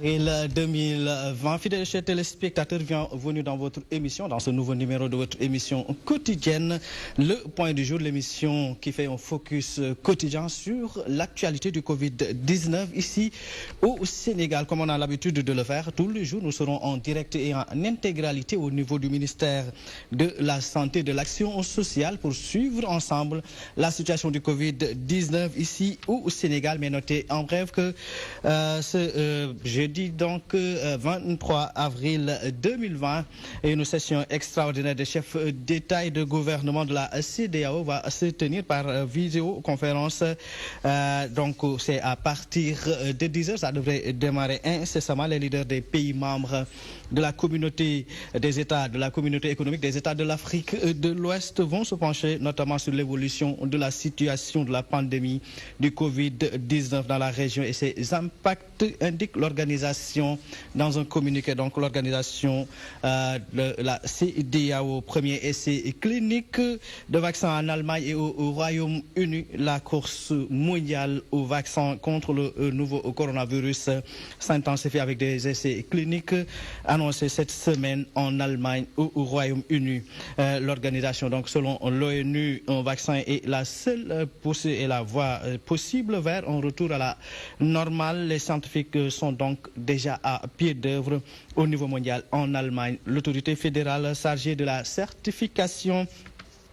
avril 2020, fidèles chers téléspectateurs, bienvenue dans votre émission, dans ce nouveau numéro de votre émission quotidienne, le point du jour, l'émission qui fait un focus quotidien sur l'actualité du Covid-19 ici au Sénégal. Comme on a l'habitude de le faire, tous les jours, nous serons en direct et en intégralité au niveau du ministère de la Santé et de l'Action sociale pour suivre ensemble la situation du Covid-19 ici au Sénégal. Mais notez en bref que jeudi, donc 23 avril 2020, une session extraordinaire des chefs d'État et de gouvernement de la CEDEAO va se tenir par visioconférence. Donc c'est à partir de 10h, ça devrait démarrer incessamment. Les leaders des pays membres de la communauté des États, de la communauté économique des États de l'Afrique de l'Ouest vont se pencher notamment sur l'évolution de la situation de la pandémie du Covid-19 dans la région et ses impacts, indique l'organisation dans un communiqué. Donc l'organisation de la CEDEAO, premier essai clinique de vaccins en Allemagne et au Royaume-Uni. La course mondiale au vaccin contre le nouveau coronavirus s'intensifie avec des essais cliniques annoncés cette semaine en Allemagne ou au Royaume-Uni. L'organisation, donc selon l'ONU, un vaccin est la seule poussée et la voie possible vers un retour à la normale. Les scientifiques sont donc déjà à pied d'œuvre au niveau mondial en Allemagne. L'autorité fédérale chargée de la certification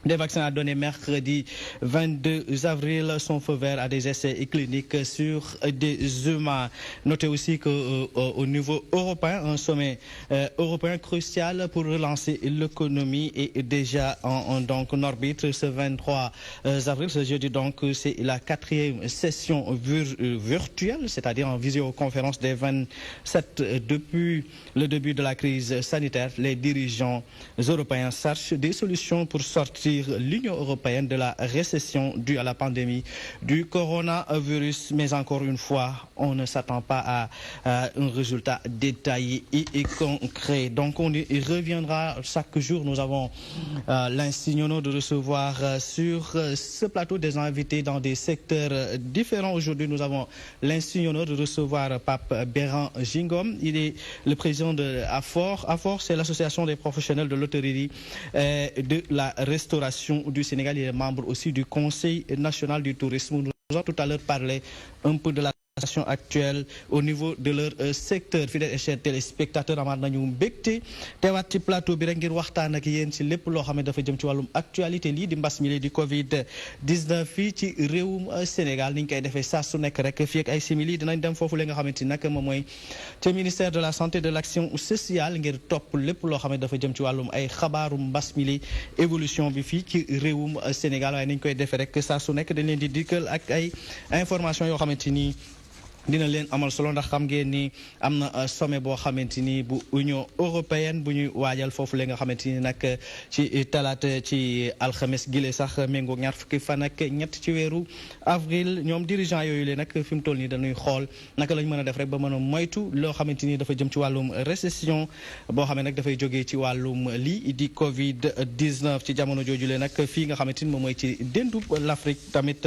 des vaccins a donné mercredi 22 avril son feu vert à des essais cliniques sur des humains. Notez aussi qu'au niveau européen, un sommet européen crucial pour relancer l'économie est déjà en orbite ce 23 avril. Ce jeudi, donc, c'est la 4e session virtuelle, c'est-à-dire en visioconférence des 27 depuis le début de la crise sanitaire. Les dirigeants européens cherchent des solutions pour sortir l'Union européenne de la récession due à la pandémie du coronavirus. Mais encore une fois, on ne s'attend pas à un résultat détaillé et concret. Donc on y reviendra chaque jour. Nous avons l'insigne de recevoir sur ce plateau des invités dans des secteurs différents. Aujourd'hui, nous avons l'insigne de recevoir Pape Béran Jingom. Il est le président de AFOR. AFOR, c'est l'association des professionnels de l'hôtellerie et de la restauration du Sénégal. Il est membre aussi du Conseil national du tourisme. Nous avons tout à l'heure parlé un peu de la situation actuelle au niveau de leur secteur. Fidèles et chers téléspectateurs, amaat nañu mbégte teewaat ci plateau bi rek ngir waxtaan ak yéen ci lépp loo xam ne dafa jëm ci wàllum actualité lii di mbas mi di Covid-19 fii ci réewum Sénégal. Ni ñu koy defee saa su nekk rek fii ak ay simili dinañ dem foofu la nga xamante ni nag moom mooy ca ministère de la santé et de l'action sociale ngir topp lépp loo xam ne dafa jëm ci wàllum ay xabaaru mbas mi évolution bi fii ci réewum Sénégal. Waaye ni ñu koy defee rek saa su nekk dañ leen di dikkal ak ay information yoo xamante ni dina leen amal solo ndax xam ngeen ni am na sommet boo xamante ni bu Union européenne bu ñuy waajal foofu la nga xamante ni nag ci talaata ci alxames gile sax méngoog ñaar fukki fan ak ñett ci weeru avril. ñoom dirigeant yooyu leen nag fi mu toll nii dañuy xool naka lañ mën a def rek ba mën a moytu loo xamante ni dafa jëm ci wàllum récession boo xam ne nag dafay jógee ci wàllum lii di Covid-19 ci jamono jooju leen nag fii nga xamante ni moom mooy ci déndub l'Afrique tamit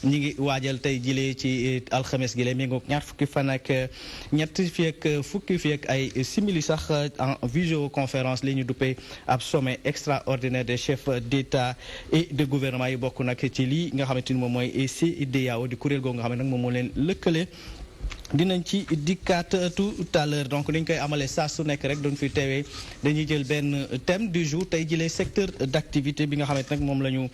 ñi ngi waajal tey jile ci alxames gile méngoog ñaar fukki fan ak ñett fii ak fukki fii ak ay simili sax en visioconférence li ñu duppee ab sommet extraordinaire des chefs d'État et de gouvernement yi bokk nag ci lii nga xamante ni moom mooy CEDEAO di kuréel googu nga xam ne nag moom moo leen lëkkale. dinañ ci dikkaat tout à l'heure. Donc dañ koy amalee saa su nekk rek doon fi teewee dañuy jël benn thème du jour tey jëlee secteur d'activité bi nga xamante nag moom la ñu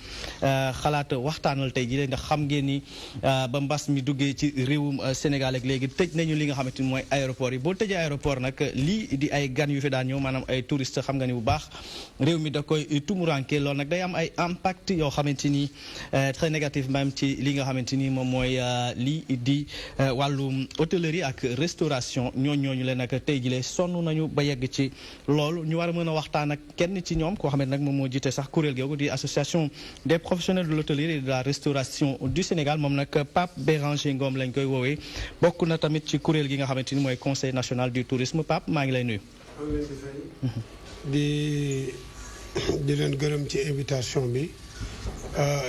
xalaat waxtaanal tey jëlee ndax xam ngeen ni ba mbas mi duggee ci réewum Sénégal ak léegi tëj nañu li nga xamante ni mooy aéroport yi. boo tëjee aéroport nag lii di ay gan yu fi daan ñëw maanaam ay touristes xam nga ni bu baax réew mi da koy tumuranke loolu nag day am ay impact yoo xamante ni très négatif même ci li nga xamante ni moom mooy lii di wàllum hôtellerie ak restauration. ñooñu leen nag tey jile sonn nañu ba yegg ci loolu ñu war a mën a waxtaan ak kenn ci ñoom koo xam ne nag moom moo jiite sax kuréel googu di association des professionnels de l'hôtellerie et de la restauration du Sénégal. moom nag Pape Béran Jingom lañ koy woowee bokk na tamit ci kuréel gi nga xamante ni mooy Conseil national du tourisme. Pape maa ngi lay nuyu. di leen gërëm ci invitation bi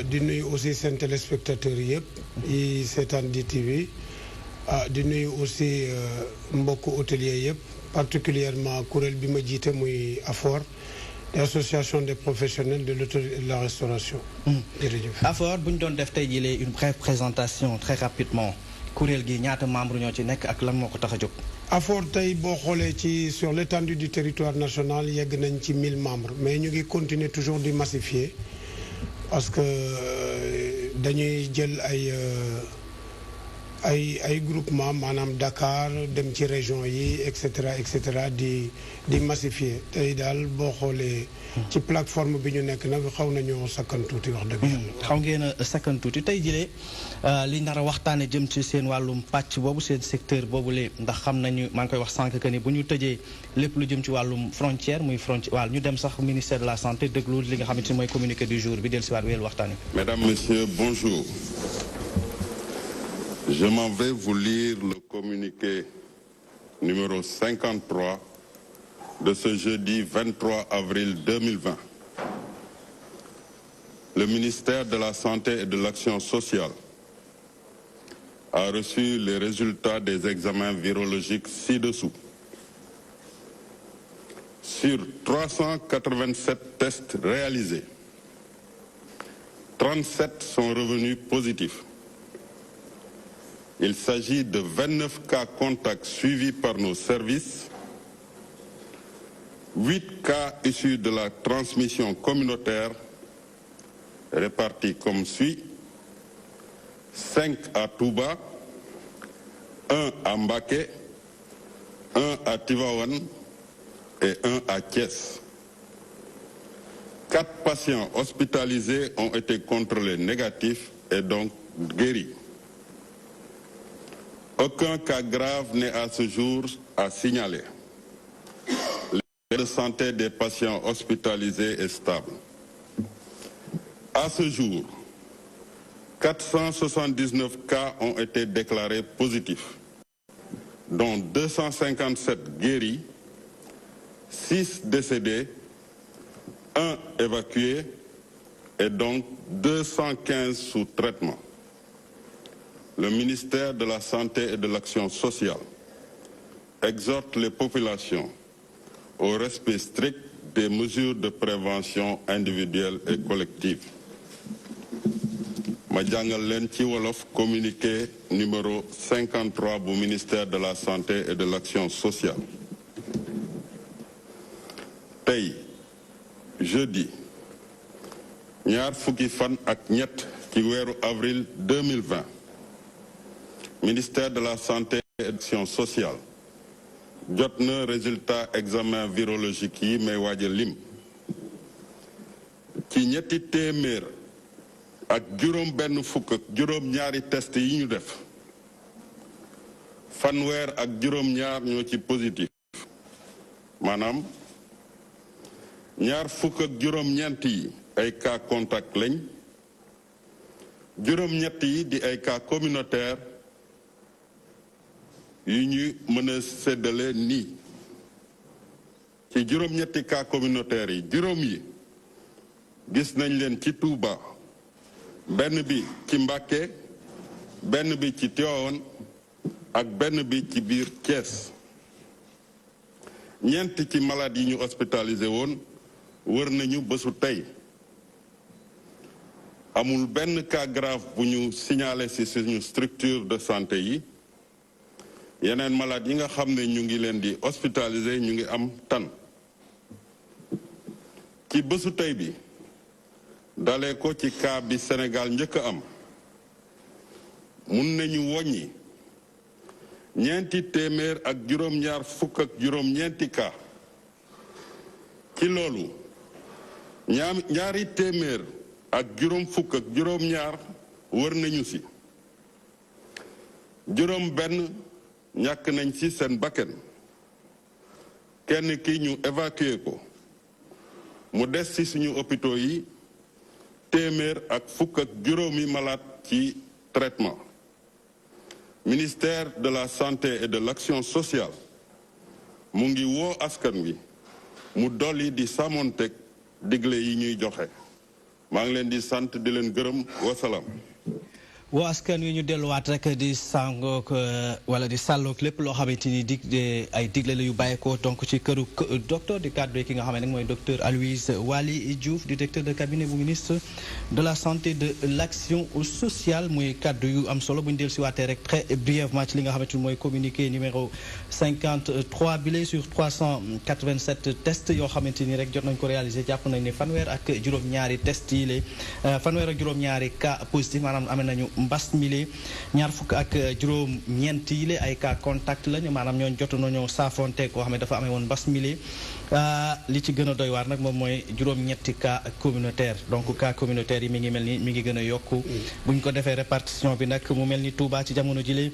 di nuyu aussi seen téléspectateurs yëpp yi seetaan DTV di nuyu aussi mbokku hôtelier yëpp particulièrement kuréel bi ma jiite muy AFOR l'association des professionnels de l'hôtellerie et de la restauration. jërëjëf. AFOR bu ñu doon def tey jii une brève présentation très rapidement kuréel gi ñaata membre ñoo ci nekk ak lan moo ko tax a jóg. AFOR tey boo xoolee ci sur l'étendue du territoire national yegg nañ ci 1000 membres mais ñu ngi continuer toujours di massifier parce que dañuy jël ay groupement maanaam Dakar dem ci région yi et cetera di massifier tey daal boo xoolee ci plateforme bi ñu nekk nag xaw nañoo sakkan tuuti wax dëgg yàlla. xaw ngeen a sakkan tuuti tey jii li nar a waxtaane jëm ci seen wàllum pàcc boobu seen secteur boobule ndax xam nañu maa ngi koy wax sànq que ni bu ñu tëjee lépp lu jëm ci wàllum frontière muy frontière waaw ñu dem sax ministère de la santé déglu li nga xamante ni mooy communiqué du jour bi dellusiwaat wéyal waxtaane. Mesdames, Messieurs, bonjour. Je m'en vais vous lire le communiqué numéro 53 de ce jeudi 23 avril 2020. Le ministère de la Santé et de l'Action sociale a reçu les résultats des examens virologiques ci-dessous. Sur 387 tests réalisés, 37 sont revenus positifs. Il s'agit de 29 cas contacts suivis par nos services, 8 cas issus de la transmission communautaire répartis comme suit: 5 à Touba, 1 à Mbacké, 1 à Tivaouane et 1 à Thiès. 4 patients hospitalisés ont été contrôlés négatifs et donc guéris. Aucun cas grave n'est à ce jour à signaler. L'état de santé des patients hospitalisés est stable. À ce jour, 479 cas ont été déclarés positifs, dont 257 guéris, 6 décédés, 1 évacué et donc 215 sous traitement. Le ministère de la Santé et de l'Action sociale exhorte les populations au respect strict des mesures de prévention individuelle et collective. Ma jàngal leen ci wolof communiqué numéro 53 bu ministère de la Santé et de l'Action sociale. Tey jeudi ñaar fukki fan ak ñett ci weeru avril 2020 ministère de la Santé et de l'Action sociale jot na résultat examen virologique yi may waaj a lim ci ñetti téeméer ak juróom benn fukk ak juróom ñaari test yi ñu def fanweer ak juróom ñaar ñoo ci positif maanaam ñaar fukk ak juróom ñeent yi ay cas contact lañ juróom ñett yi di ay cas communautaire yu ñu mën a séddale nii ci juróom-ñetti cas communautaires yi juróom yi gis nañ leen ci Touba benn bi ci Mbacké benn bi ci Tivaouane ak benn bi ci biir Thiès ñeent ci malade yi ñu hospitalisé woon wër nañu bésu tey amul benn cas grave bu ñu signalé ci suñu structure de santé yi yeneen malade yi nga xam ne ñu ngi leen di hospitaliser ñu ngi am tan ci bésu tey bi dalee ko ci cas bi Sénégal njëkk a am mun nañu woññi ñeenti téeméer ak juróom-ñaar fukk ak juróom-ñeenti cas ci loolu ñaari téeméer ak juróom fukk ak juróom-ñaar wër nañu ci juróom benn ñàkk nañ ci seen bakken kenn ki ñu évacué ko mu des ci suñu hôpitaux yi téeméer ak fukk ak juróomi malade ci traitement ministère de la santé et de l'action sociale mu ngi woo askan wi mu dolli di sàmmoonteeg digle yi ñuy joxe maa ngi leen di sant di leen gërëm wasalaam. waa askan wi ñu delluwaat rek di sàngook wala di sàllook lépp loo xamante ni ay digle la yu bàyyeekoo donc ci këru docteur di cadre ki nga xam ne nag mooy docteur Aloyse Waly Diouf di directeur de cabinet bu ministre de la santé de l'action sociale muy kaddu yu am solo bu ñu dellu si waatee rek très brièvement ci li nga xamante ni mooy communiqué numéro 53 bile sur 387 tests yoo xamante ni rek jot nañ ko réaliser jàpp nañ ne fanweer ak juróom-ñaari test yi la fanweer ak juróom-ñaari cas positif maanaam amee nañu mbas mile ñaar fukk ak juróom-ñeent yi la ay cas contact lañu maanaam ñooñu jotu nañoo saafonte koo xam ne dafa amee woon mbas mile li ci gën a doy waar nag moom mooy juróom-ñetti cas communautaire donc cas communautaire yi mi ngi mel ni mi ngi gën a yokku bu ñu ko defee répartition bi nag mu mel ni Touba ci jamono jile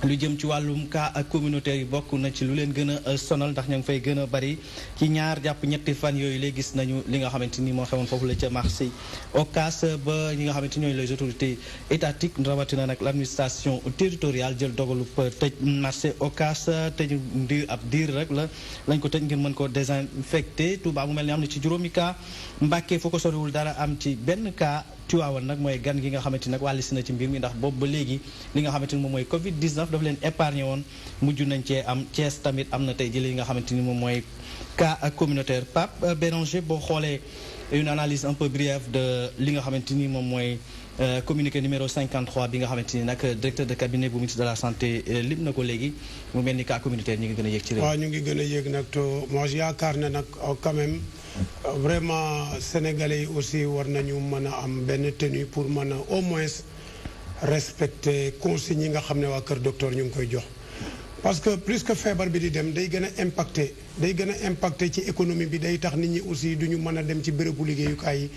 lu jëm ci wàllum cas communautaire yi bokk na ci lu leen gën a sonal ndax ña ngi fay gën a bari ci ñaar jàpp ñetti fan yooyu léegi gis nañu li nga xamante ni moo xewoon foofu la ca Marseille Ocass ba ñi nga xamante ni ñooy les autorités étatiques rawatina nag l'administration territoriale jël dogalu tëj marché Ocass tëj ab diir rek lañ ko tëj ngir mën ko désinfecté Touba mu mel ni am na ci juróomi cas Mbàkke foo ko soriwul dara am ci benn cas Tiwaawan nag mooy gan gi nga xamante ni nag wàllis na ci mbir mi ndax boobu ba léegi li nga xamante ni moom mooy Covid 19 dafa leen épargné woon mujj nañ cee am Thiès tamit am na tey jii li nga xamante ni moom mooy cas communautaire Pape Béranger boo xoolee une analyse un peu brève de li nga xamante ni moom mooy communiqué numéro 53 bi nga xamante ni nag directeur de cabinet bu ministre de la santé lim na ko léegi mu mel ni cas communautaire ñu ngi gën a yéeg ci réew. waaw ñu ngi gën a yéeg nag to moi yaakaar ne nag quand même vraiment sénégalais yi aussi war nañu mën a am benn tenue pour mën a au moins respecter consignes yi nga xam ne waa Kër Docteur ñu ngi koy jox. parce que plus que feebar bi di dem day gën a impacté ci économie bi day tax nit ñi aussi du ñu mën a dem ci bérébu liggéeyukaay yi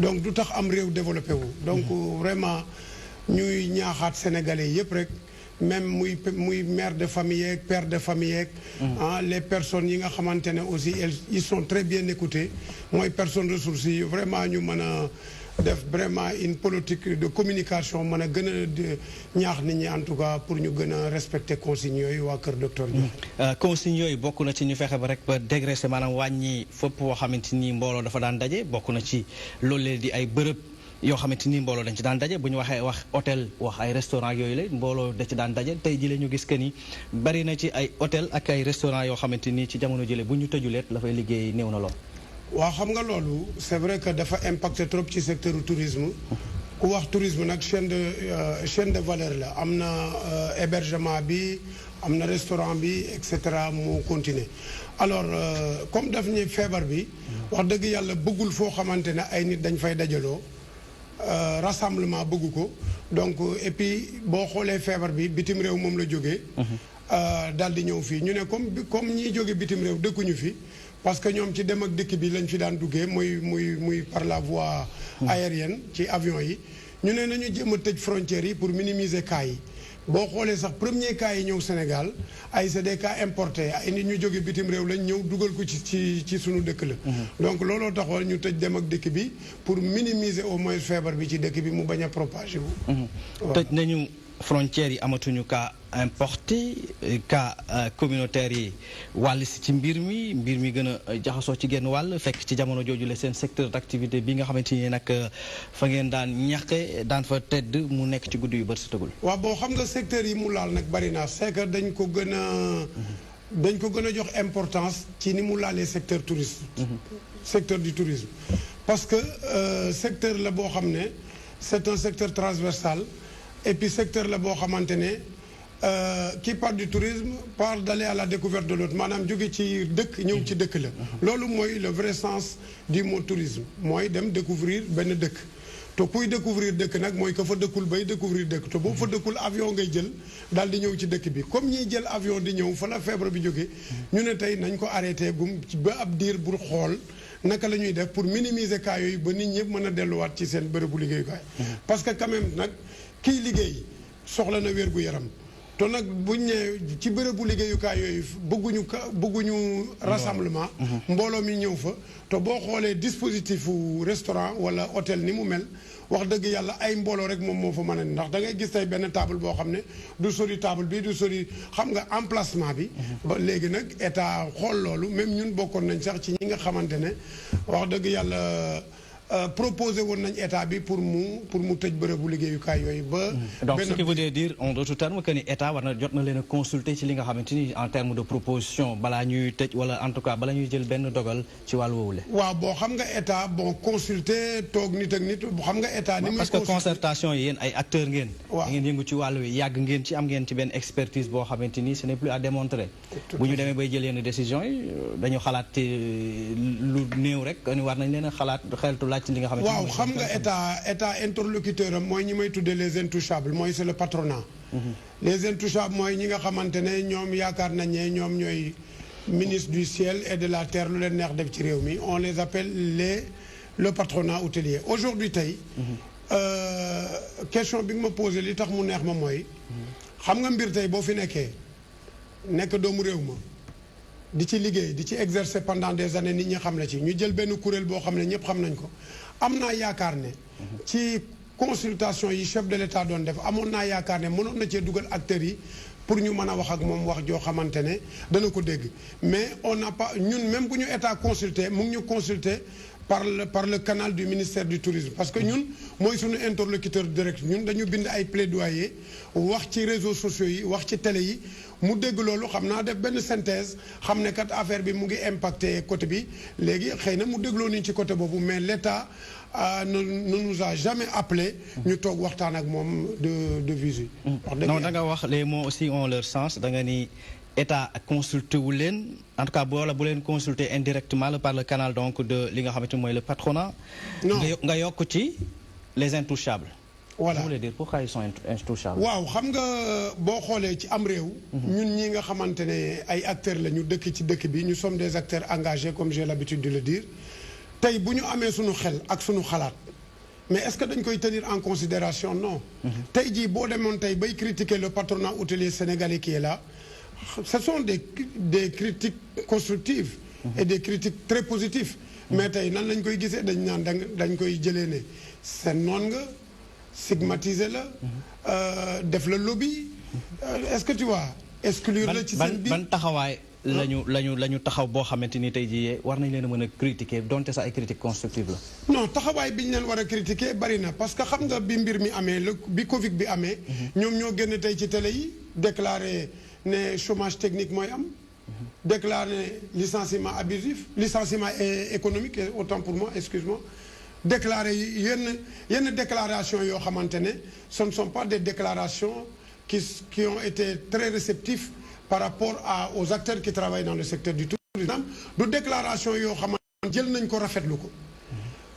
donc du tax am réew développé wu. donc vraiment ñuy ñaaxaat sénégalais yépp rek. même muy mère de famille yeeg père de famille yeeg les personnes yi nga xamante ne aussi ils sont très bien écoutés mooy personnes ressources yi vraiment ñu mën a def vraiment une politique de communication mën a gën a ñaax nit ñi en tout cas pour ñu gën a respecter consignes yooyu waa Kër Docteur Diouf. consignes yooyu bokk na ci ñu fexe ba rek ba dégraisser maanaam wàññi fépp boo xamante ni mbooloo dafa daan daje bokk na ci loolu leen di ay bërëb yoo xamante ni mbooloo dañ ci daan daje bu ñu waxee wax hôtel wax ay restaurant yooyu la mbooloo da ci daan daje tey jii la ñu gis que ni bari na ci ay hôtel ak ay restaurant yoo xamante ni ci jamono jële bu ñu tëjuleet la fay liggéey néew na lool. waaw xam nga loolu c'est vrai que dafa impacté trop ci secteur tourisme ku wax tourisme nag chaîne de valeur la am na hébergement bi am na restaurant bi et cetera mu continuer alors comme daf ñu feebar bi wax dëgg yàlla bëggul foo xamante ne ay nit dañ fay dajaloo. Rassemblement bëggu ko donc et puis boo xoolee feebar bi bitim réew moom la jógee daal di ñëw fii ñu ne comme ñiy jóge bitim réew dëkkuñu fi parce que ñoom ci dem ak dëkk bi lañ fi daan duggee muy par la voie aérienne ci avion yi ñu ne nañu jéem a tëj frontières yi pour minimiser cas yi boo xoolee sax premier cas yi ñëw Sénégal ay c'est des cas importés ay nit ñu jóge bitim réew lañ ñëw dugal ko ci suñu dëkk la donc looloo taxoon ñu tëj dem ak dëkk bi pour minimiser au moins feebar bi ci dëkk bi mu bañ a propagé wu tëj nañu frontières yi amatuñu cas importé cas communautaire yi wàll si ci mbir mi gën a jaxasoo ci genn wàll fekk ci jamono jooju la seen secteur d'activité bi nga xamante ni nag fa ngeen daan ñaqe daan fa tedd mu nekk ci guddi yu bët si tëgul waaw boo xam nga secteur yi mu laal nag bari naa c'est que dañ ko gën a jox importance ci ni mu laalee secteur tourisme secteur du tourisme parce que secteur la boo xam ne c'est un secteur transversal et puis secteur la boo xamante ne qui parle du tourisme parle d'aller à la découverte de l'autre maanaam jóge ci dëkk ñëw ci dëkk la loolu mooy le vrai sens du mot tourisme mooy dem découvrir benn dëkk te kuy découvrir dëkk nag mooy ka fa dëkkul bay découvrir dëkk te boo fa dëkkul avion ngay jël daal di ñëw ci dëkk bi comme ñiy jël avion di ñëw fa la feebar bi jóge ñu ne tey nañ ko arrêté gum ba ab diir bu xool naka la ñuy def pour minimiser cas yooyu ba nit ñëpp mën a delluwaat ci seen bërëbu liggéeyukaay parce que quand même nag kiy liggéey soxla na wér gu yaram te nag buñ ne ci bërëbu liggéeyukaay yooyu bëgguñu rassemblement mbooloo mi ñëw fa te boo xoolee dispositif restaurant wala hôtel ni mu mel wax dëgg yàlla ay mbooloo rek moom moo fa mën a ndax da ngay gis tey benn table boo xam ne du sori table bi du sori xam nga emplacement bi ba léegi nag état xool loolu même ñun bokkoon nañ sax ci ñi nga xamante ne wax dëgg yàlla proposé woon nañ état bi pour mu tëj bërëbu liggéeyukaay yooyu ba. donc ce qui veut dire en d'autres termes que ni état war na jot na leen a consulter ci li nga xamante ni en termes de proposition balaa ñuy tëj wala en tout cas bala ñuy jël benn dogal ci wàllu woowule. waaw bon xam nga état bon consulter toog nit ak nit xam nga état. ni muy parce que concertation yi yéen ay acteurs ngeen. waaw ngeen yëngu ci wàllu wi yàgg ngeen ci am ngeen ci benn expertise boo xamante ni ce n'est plus à démontrer. bu ñu demee bay jël yenn décisions yi dañu xalaat lu néew rek ni war nañ leen a xalaat xeltu laaj ci li nga xamante ni. xam nga état interlocuteur am mooy ñi may tuddee les intouchables mooy c'est le patronat. Les intouchables mooy ñi nga xamante ne ñoom yaakaar nañ ne ñoom ñooy ministre du ciel et de la terre lu leen neex def ci réew mi on les appelle le patronat hôtelier aujourd'hui tey question bi nga ma posé li tax mu neex ma mooy xam nga mbir tey boo fi nekkee nekk doomu réew ma di ci liggéey di ci exercer pendant des années nit ñi xam la ci ñu jël benn kuréel boo xam ne ñëpp xam nañ ko am naa yaakaar ne ci consultation yi chef de l'État doon def amoon naa yaakaar ne mënoon na cee dugal acteurs yi pour ñu mën a wax ak moom wax joo xamante ne dana ko dégg mais on n'a pas ñun même bu ñu état consulté mu ngi ñu consulté par le canal du ministère du tourisme parce que ñun mooy suñu interlocuteur direct ñun dañu bind ay plaidoyer wax ci réseaux sociaux yi wax ci télé yi mu dégg loolu xam naa def benn synthèse xam ne kat affaire bi mu ngi impacté côté bi léegi xëy na mu dégloo ni ci côté boobu mais l'État ne nous a jamais appelé ñu toog waxtaan ak moom de visu. non da nga wax les mots aussi ont leur sens da nga ni état consulté wu leen en tout cas boola bu leen consulter indirectement par le canal donc de li nga xamante ni mooy le patronat. non nga yokk ci les intouchables. voilà je voulais dire pourquoi ils sont intouchables. waaw xam nga boo xoolee ci am réew. ñun ñi nga xamante ne ay acteurs la ñu dëkk ci dëkk bi ñu sommes des acteurs engagés comme j'ai l'habitude de le dire tey bu ñu amee suñu xel ak suñu xalaat mais est-ce que dañ koy tenir en considération non. tey jii boo demoon tey bay critiquer le patronat hôtelier sénégalais qui est là ce sont des critiques constructives. et des critiques très positives. mais tey nan lañ koy gisee dañ naan dañ koy jëlee ne seen noon nga. stigmatiser la def la lobby est-ce que tu vois exclure la ci seen biir ban taxawaay lañu taxaw boo xamante ni tey jii war nañ leen a mën a critiquer donte sax ay critiques constructives la non taxawaay bi ñu leen war a critiquer bari na parce que xam nga bi mbir mi amee bi Covid bi amee ñoom ñoo génn tey ci télé yi déclarer ne chômage technique mooy am déclarer licenciement abusif licenciement économique autant pour moi excuse-moi déclarer yenn déclaration yoo xamante ne ce ne sont pas des déclarations qui ont été très réceptifs par rapport aux acteurs qui travaillent dans le secteur du tourisme du déclaration yoo xamante jël nañ ko rafetlu ko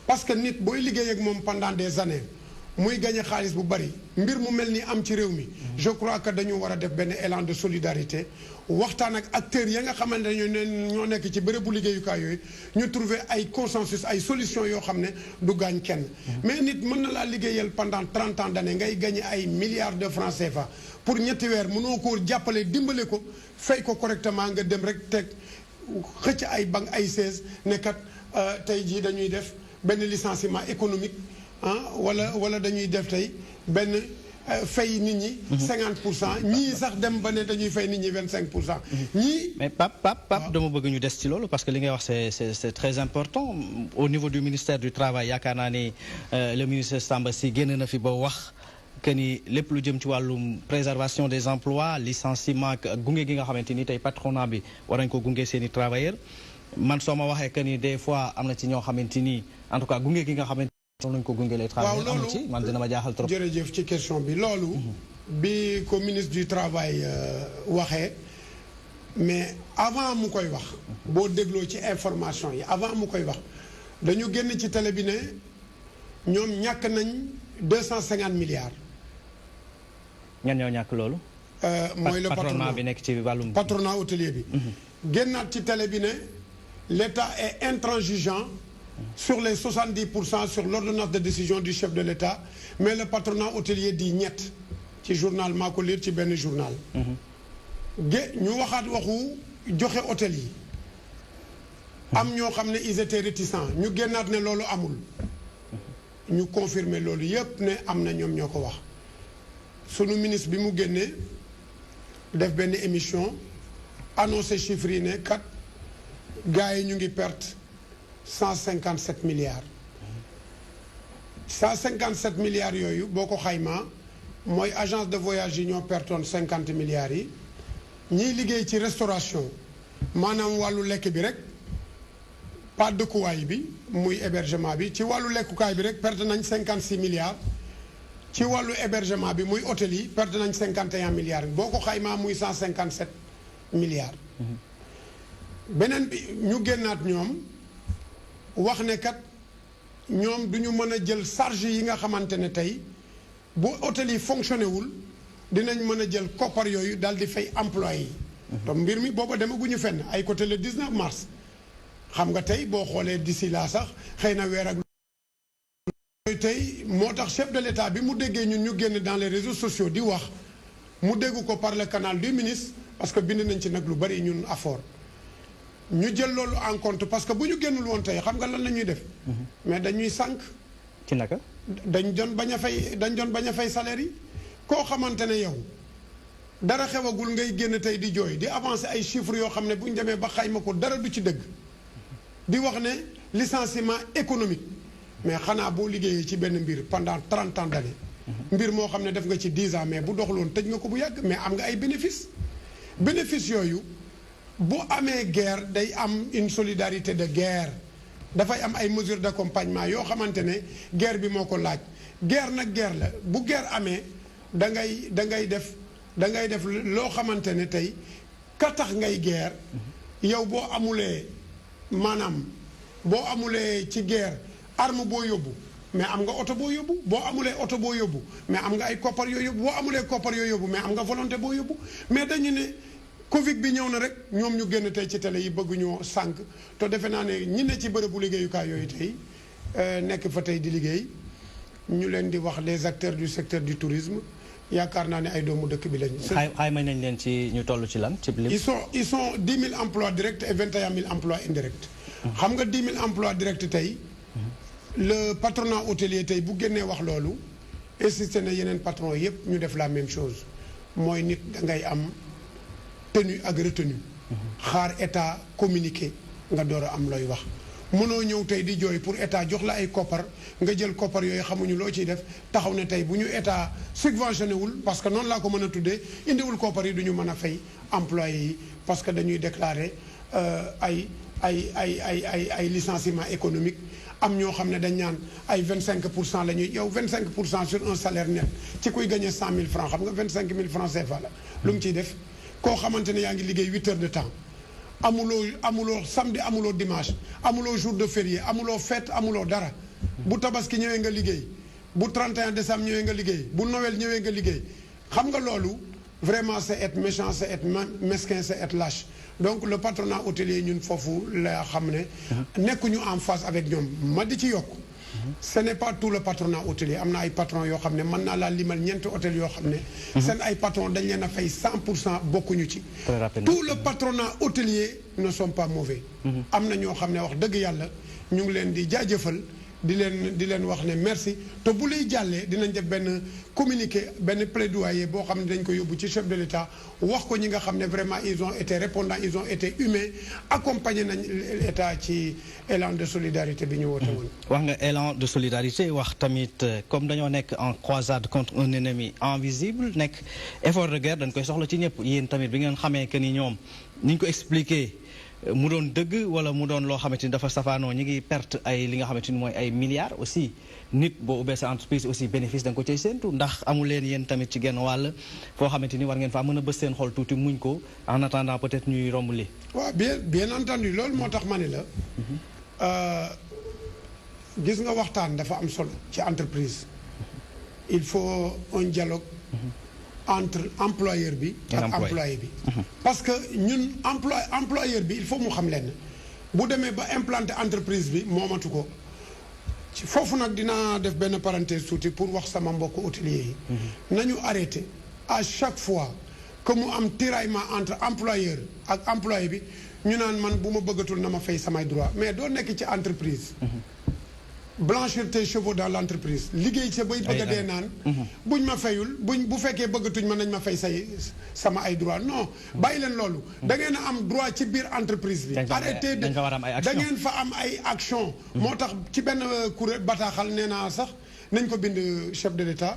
parce que nit booy liggéey ak moom pendant des années muy gagné xaalis bu bari mbir mu mel ni am ci réew mi je crois que dañu war a def benn élan de solidarité waxtaan ak acteurs ya nga xamante ne ñoo nekk ci bërëbu liggéeyukaay yooyu ñu trouver ay consensus ay solutions yoo xam ne du gaañ kenn mais nit mën na laa liggéeyal pendant 30 ans d'années ngay gagné ay milliards de francs CFA pour ñetti weer mënoo ko jàppale dimbale ko fay ko correctement nga dem rek teg xëcc ay banque ay seize ne kat tey jii dañuy def benn licenciement économique wala dañuy def tey benn fay nit ñi 50% ñii sax dem ba ne dañuy fay nit ñi 25% ñii mais Pape dama bëgg ñu des ci loolu parce que li ngay wax c'est très important au niveau du ministère du travail yaakaar naa ni le ministre Samba Sy génn na fi ba wax que ni lépp lu jëm ci wàllum préservation des emplois licenciement gunge gi nga xamante ni tey patronat bi war nañ ko gunge seen i travailleurs man soo ma waxee que ni des fois am na ci ñoo xamante ni en tout cas gunge gi nga xamante lañ ko gunge lay travail am ci man dina ma jaaxal trop. jërëjëf ci question bi loolu bi ko ministre du travail waxee mais avant mu koy wax boo dégloo ci information yi avant mu koy wax dañu génn ci télé bi ne ñoom ñàkk nañ 250 milliards. ñan ñoo ñàkk loolu. mooy le patronat bi nekk ci wàllum patronat hôtelier bi. génnaat ci télé bi ne l'État est intransigeant sur les 70% sur l'ordonnance de décision du chef de l'État mais le patronat hôtelier dit ñett ci journal maa ko lire ci benn journal. ñu waxaat waxu joxe hôtel yi. am ñoo xam ne ils étaient réticents ñu génnaat ne loolu amul. ñu confirmer loolu yépp ne am na ñoom ñoo ko wax. sunu ministre bi mu génnee def benn émission annoncé chiffres yi ne kat gars yi ñu ngi perte 157 milliards 157 milliards yooyu boo ko xaymaa mooy agence de voyage yi ñoo pertoon 50 milliards yi ñiy liggéey ci restauration maanaam wàllu lekk bi rek pas dëkkuwaay bi muy hébergement bi ci wàllu lekkukaay bi rek perte nañ 56 milliards ci wàllu hébergement bi muy hôtel yi perte nañ 51 milliards boo ko xaymaa muy 157 milliards. beneen bi ñu génnaat ñoom wax ne kat ñoom du ñu mën a jël charge yi nga xamante ne tey bu hôtel yi fonctionné wul dinañ mën a jël koppar yooyu daal di fay employé yi. donc mbir mi booba demaguñu fenn ay côté le 19 mars. xam nga tey boo xoolee d'ici là sax xëy na weer ak tey moo tax chef de l'État bi mu déggee ñun ñu génn dans les réseaux sociaux di wax mu dégg ko par le canal du ministre parce que bind nañ ci nag lu bari ñun AFOR ñu jël loolu en compte parce que bu ñu génnul woon tey xam nga lan la ñuy def mais dañuy sànq ci naka dañ doon bañ a fay salaire yi koo xamante ne yow dara xewagul ngay génn tey di jooy di avancer ay chiffres yoo xam ne bu ñu demee ba xayma ko dara du ci dëgg di wax ne licenciement économique mais xanaa boo liggéeyee ci benn mbir pendant 30 ans d'années mbir moo xam ne def nga ci 10 ans mais bu doxuloon tëj nga ko bu yàgg mais am nga ay bénéfice yooyu bu amee guerre day am une solidarité de guerre dafay am ay mesures d'accompagnement yoo xamante ne guerre bi moo ko laaj guerre nag guerre la bu guerre amee da ngay def loo xamante ne tey ka tax ngay guerre yow boo amulee maanaam boo amulee ci guerre arme boo yóbbu mais am nga oto boo yóbbu boo amulee oto boo yóbbu mais am nga ay koppar yoo yóbbu boo amulee koppar yoo yóbbu mais am nga volonté boo yóbbu mais dañu ne Covid bi ñëw na rek ñoom ñu génn tey ci télé yi bëgg ñoo sànq te defe naa ne ñi ne ci bërëbu liggéeyukaay yooyu tey nekk fa tey di liggéey ñu leen di wax les acteurs du secteur du tourisme yaakaar naa ne ay doomu dëkk bi lañu. xayma nañ leen ci ñu toll ci lan ci lim. ils sont 10 000 emplois directs et 21 000 emplois indirects. xam nga 10 000 emplois directs tey. le patronat hôtelier tey bu génnee wax loolu. insisté na yeneen patron yépp ñu def la même chose mooy nit da ngay am tenue ak retenue. xaar état communiqué nga door a am looy wax. mënoo ñëw tey di jooy pour état jox la ay koppar nga jël koppar yooyu xamuñu loo ciy def taxaw ne tey bu ñu état subventionné wul parce que noonu laa ko mën a tuddee indiwul koppar yi du ñu mën a fay employé yi parce que dañuy déclarer ay licenciement économique am ñoo xam ne dañ naan ay 25% la ñuy yow 25% sur un salaire net ci kuy gagné 100 000 francs xam nga 25 000 francs CFA la lu mu ciy def koo xamante ne yaa ngi liggéey 8 heures de temps. amuloo samedi amuloo dimanche amuloo jour de férié amuloo fête amuloo dara bu tabaski ñëwee nga liggéey bu 31 décembre ñëwee nga liggéey bu Noël ñëwee nga liggéey xam nga loolu vraiment c'est être méchant c'est être mesquin c'est être lâche donc le patronat hôtelier ñun foofu la xam ne nekkuñu en phase avec ñoom ma di ci yokk ce n'est pas tout le patronat hôtelier am na ay patron yoo xam ne mën naa laa limal ñeenti hôtel yoo xam ne seen ay patron dañ leen a fay 100% bokkuñu ci tout le patronat hôtelier ne sont pas mauvais am na ñoo xam ne wax dëgg yàlla ñu ngi leen di jaajëfal di leen wax ne merci te bu lay jàllee dinañ def benn communiqué benn plaidoyer boo xam ne dañ ko yóbbu ci chef de l'État wax ko ñi nga xam ne vraiment ils ont été répondants ils ont été humains accompagné nañ l'État ci élan de solidarité bi ñu woote woon. wax nga élan de solidarité wax tamit comme dañoo nekk en croisade contre un ennemi invisible nekk effort de guerre dañ koy soxla ci ñëpp yéen tamit bi ngeen xamee que ni ñoom ni ñu ko expliqué. mu doon dëgg wala mu doon loo xamante ni dafa safaanoo ñi ngi perte ay li nga xamante ni mooy ay milliards aussi nit boo ubbee sa entreprise aussi bénéfice da nga ko cay séentu ndax amu leen yéen tamit ci genn wàll foo xamante ni war ngeen faa mën a bës seen xol tuuti muñ ko en attendant peut-être ñuy romb li waaw bien entendu loolu moo tax ma ne la gis nga waxtaan dafa am solo ci entreprise il faut un dialogue entre employeur bi ak employé bi parce que ñun employeur bi il faut mu xam leen bu demee ba implanter entreprise bi moomatu ko ci foofu nag dinaa def benn parenthèse tuuti pour wax sama mbokk hôtelier yi nañu arrêté à chaque fois que mu am tiraillement entre employeur ak employé bi ñu naan man bu ma bëggatul na ma fay samay droit mais doo nekk ci entreprise blanchir tes chevaux dans l'entreprise liggéey sa bay bëgg a dee naan buñ ma fayul bu fekkee bëggatuñ ma nañ ma fay sama ay droit non bàyyi leen loolu da ngeen a am droit ci biir entreprise bi arrêté da ngeen fa am ay action moo tax ci benn kuréel bataaxal nee naa sax nañ ko bind chef de l'État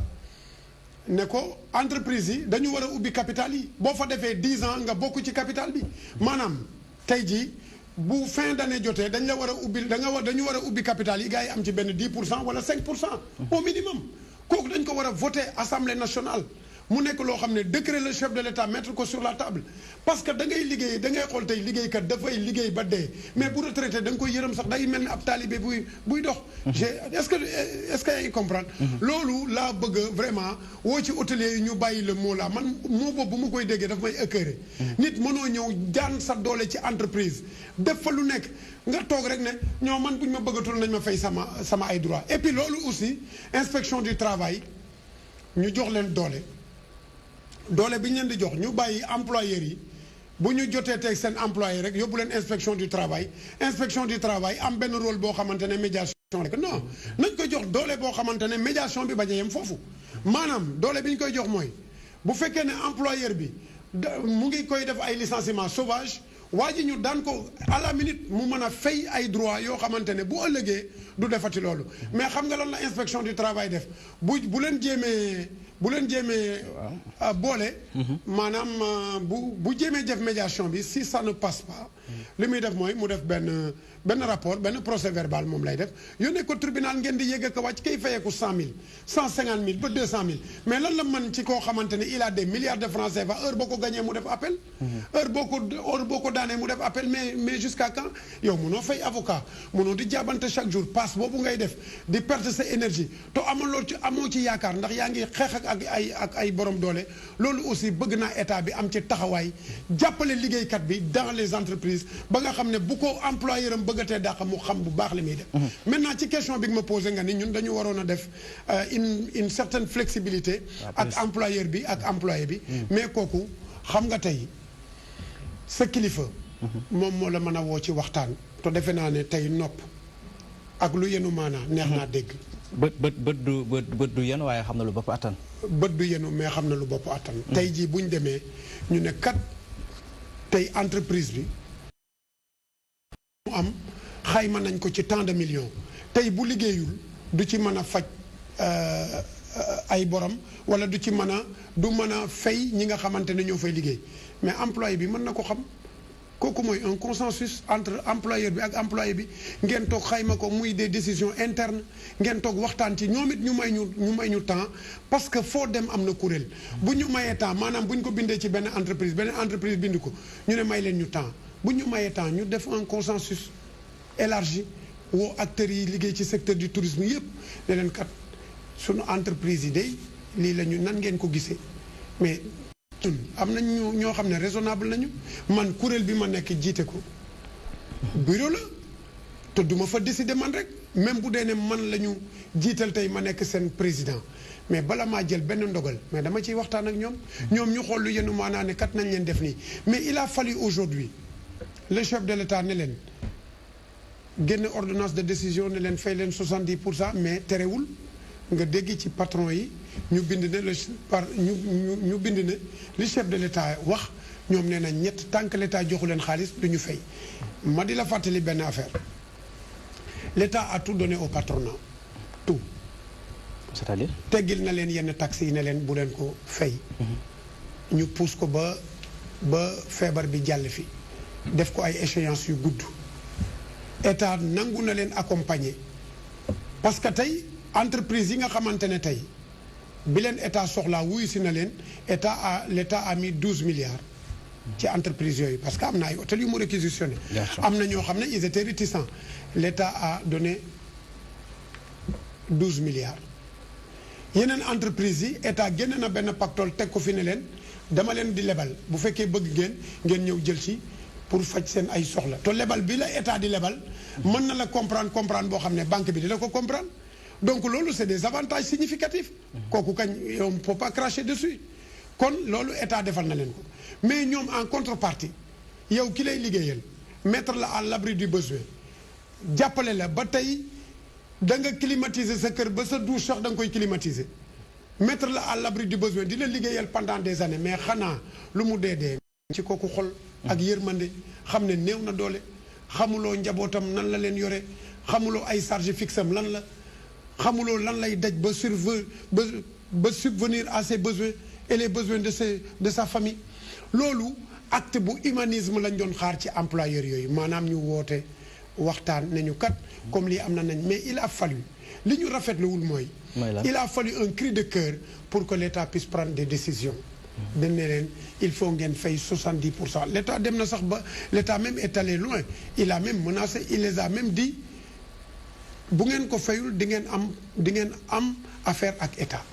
ne ko entreprise yi dañu war a ubbi capital yi boo fa defee 10 ans nga bokk ci capital bi maanaam tey jii bu fin d'année jotee dañ la war a ubbi dañu war a ubbi capital yi gars yi am ci benn 10% wala 5% au minimum kooku dañ ko war a voter assemblée nationale mu nekk loo xam ne décret le chef de l'État mettre ko sur la table parce que da ngay liggéey da ngay xool tey liggéeykat dafay liggéey ba dee mais bu retraité da nga koy yërëm sax day mel ni ab taalibe buy dox. est-ce que yaa ngi comprendre. loolu laa bëgg vraiment woo ci hôtelier yi ñu bàyyi le mot là man moo boobu bu ma koy déggee daf may écœuré. nit mënoo ñëw jaan sa doole ci entreprise def fa lu nekk nga toog rek ne ñoo man buñ ma bëggatul nañ ma fay sama ay droits et puis loolu aussi inspection du travail ñu jox leen doole bi ñu leen di jox ñu bàyyi employeurs yi bu ñu jotee teg seen employé rek yóbbu leen inspection du travail am benn rôle boo xamante ne médiation rek non nañ ko jox doole boo xamante ne médiation bi bañ a yem foofu maanaam doole bi ñu koy jox mooy bu fekkee ne employeur bi mu ngi koy def ay licenciement sauvage waa ji ñu daan ko à la minute mu mën a fay ay droit yoo xamante ne bu ëllëgee du defati loolu mais xam nga lan la inspection du travail def bu leen jéemee boole maanaam bu jéemee def médiation bi si ça ne passe pas li muy def mooy mu def benn rapport benn procès verbal moom lay def yónnee ko tribunal ngeen di yéeg ak wàcc kay fayeeku 100 000 150 000 ba 200 000 mais lan la mën ci koo xamante ne il a des milliards de francs CFA heure boo ko gagné mu def appel heure boo ko daanee mu def appel mais jusqu'à quand yow mënoo fay avocat mënoo di jaabante chaque jour passe boobu ngay def di perdre sa énergie te amoo ci yaakaar ndax yaa ngi xeex ak ay borom doole loolu aussi bëgg naa état bi am ci taxawaay jàppale liggéeykat bi dans les entreprises ba nga xam ne bu ko employeur am bëggatee dàq mu xam bu baax li muy def maintenant ci question bi nga ma posé nga ni ñun dañu waroon a def une certaine flexibilité ak employeur bi ak employé bi mais kooku xam nga tey sa kilifa moom moo la mën a woo ci waxtaan te defe naa ne tey nopp ak lu yenu maanaa neex naa dégg bët du yen waaye xam na lu bopp attan bët du yenu mais xam na lu bopp attan tey jii buñ demee ñu ne kat tey entreprise bi mu am xayma nañ ko ci tant de millions tey bu liggéeyul du ci mën a faj ay borom wala du mën a fay ñi nga xamante ne ñoo fay liggéey mais employé bi mën na ko xam kooku mooy un consensus entre employeur bi ak employé bi ngeen toog xayma ko muy des décisions internes ngeen toog waxtaan ci ñoom it ñu may ñu temps parce que foo dem am na kuréel bu ñu mayee temps maanaam bu ñu ko bindee ci benn entreprise bind ko ñu ne may leen ñu temps bu ñu mayee temps ñu def un consensus élargi woo acteurs yi liggéey ci secteur du tourisme yëpp ne leen kat sunu entreprise yi day lii la ñu nan ngeen ko gisee mais am nañ ñoo xam ne raisonnable nañu man kuréel bi ma nekk jiite ko bureau la te duma fa décider man rek même bu dee ne man la ñu jiital tey ma nekk seen président mais bala maa jël benn ndogal mais dama ciy waxtaan ak ñoom ñu xool lu yenu maanaa ne kat nañ leen def nii mais il a fallu aujourd'hui le chef de l'État ne leen génn ordonnance de décision ne leen fay leen 70% mais terewul nga dégg ci patron yi ñu bind ne ñu bind ne li chef de l'État wax ñoom nee na ñett tant que l'État joxu leen xaalis du ñu fay ma di la fàttali benn affaire l'État a tout donné au patronat tout c'est-à-dire teggil na leen yenn taxes yi ne leen bu leen ko fay ñu pousse ko ba feebar bi jàll fi def ko ay échéances yu gudd État nangu na leen accompagner parce que tey entreprise yi nga xamante ne tey bi leen État soxlaa wuyu si na leen l'État a mis 12 milliards ci entreprise yooyu parce que am na ay hôtels yu mu réquisitionné am na ñoo xam ne ils étaient réticents l'État a donné 12 milliards yeneen entreprise yi État génn na benn pactole teg ko fi ne leen dama leen di lebal bu fekkee bëgg ngeen ñëw jël ci pour faj seen ay soxla te lebal bi la État di lebal mën na la comprendre boo xam ne banque bi di la ko comprendre donc loolu c'est des avantages significatifs kooku kañ on ne peut pas cracher dessus kon loolu État defal na leen ko mais ñoom en contrepartie yow ki lay liggéeyal mettre la à l'abri du besoin jàppale la ba tey da nga climatiser sa kër ba sa douche sax da nga koy climatiser mettre la à l'abri du besoin di la liggéeyal pendant des années mais xanaa lu mu dee ci kooku xol ak yërmande xam ne néew na doole xamuloo njabootam nan la leen yore xamuloo ay charge fixe am lan la xamuloo lan lay daj ba subvenir à ses besoins et les besoins de sa famille loolu acte bu humanisme lañ doon xaar ci employeurs yooyu maanaam ñu woote waxtaan nañu kat comme lii am na nañ mais il a fallu li ñu rafetluwul mooy il a fallu un cri de cœur pour que l'État puisse prendre des décisions dañ ne leen il faut ngeen fay 70%. L'État dem na sax ba l'État même est allé loin il a même menacé il les a même dit bu ngeen ko fayul di ngeen am affaire ak État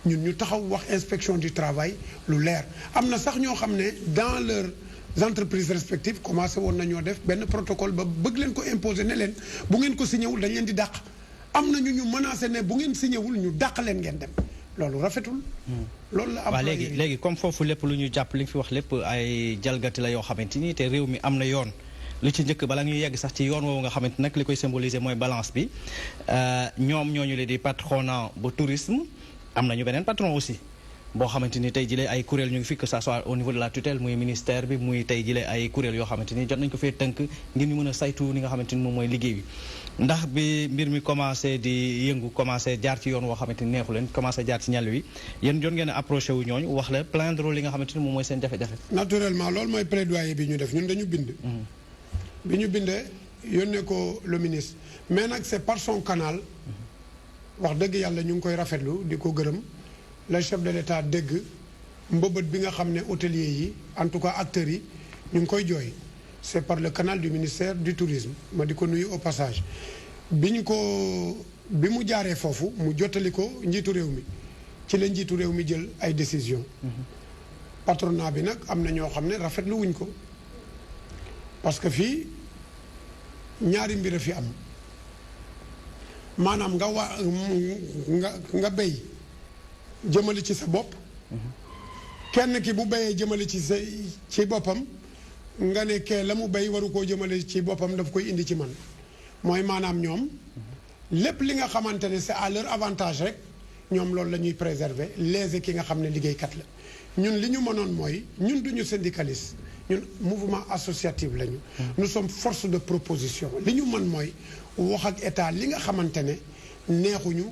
ñun ñu taxaw wax inspection du travail lu leer am na sax ñoo xam ne dans leurs entreprises respectives commencé woon nañoo def benn protocole ba bëgg leen ko imposer ne leen bu ngeen ko signé wul dañ leen di dàq am na ñu menacé ne bu ngeen signé wul ñu dàq leen ngeen dem loolu rafetul. loolu la am waaw léegi comme foofu lépp lu ñu jàpp li nga fi wax lépp ay jalgati la yoo xamante ni te réew mi am na yoon li ci njëkk bala ñuy yegg sax ci yoon woowu nga xamante nag li koy symboliser mooy balance bi ñoom ñooñu leen di patronat bu tourisme am nañu beneen patron aussi boo xamante ni tey jii ay kuréel ñu ngi fi que ça soit au niveau de la tutelle muy ministère bi muy tey jii ay kuréel yoo xamante ni jot nañu ko fee tënk ngir ñu mën a saytu li nga xamante ni moom mooy liggéey bi ndax bi mbir mi commencé di yëngu commencé jaar ci yoon woo xamante ni neexu leen commencé jaar ci ñàll wi yéen jot ngeen a approché wu ñooñu wax la plaindre li nga xamante ni moom mooy seen jafe-jafe. naturellement loolu mooy plaidoyer bi ñu def ñun dañu bind. bi ñu bindee yónnee ko le ministre mais nag c'est par son canal. wax dëgg yàlla ñu ngi koy rafetlu di ko gërëm le chef de l'État dégg mbëbët bi nga xam ne hôteliers yi en tout cas acteurs yi ñu ngi koy jooy c'est par le canal du ministère du tourisme ma di ko nuyu au passage bi mu jaaree foofu mu jottali ko njiitu réew mi ci la njiitu réew mi jël ay décisions. patronat bi nag am na ñoo xam ne rafetlu wuñ ko parce que fii ñaari mbir a fi am maanaam nga béy jëmale ci sa bopp kenn ki bu béyee jëmale ci boppam nga ne kee la mu béy waru koo jëmale ci boppam daf koy indi ci man mooy maanaam ñoom lépp li nga xamante ne c'est à leur avantage rek ñoom loolu la ñuy préserver léegi ki nga xam ne liggéeykat la ñun li ñu mënoon mooy ñun duñu syndicaliste ñun mouvement associatif lañu. Nous sommes force de proposition li ñu mën mooy wax ak état li nga xamante ne neexuñu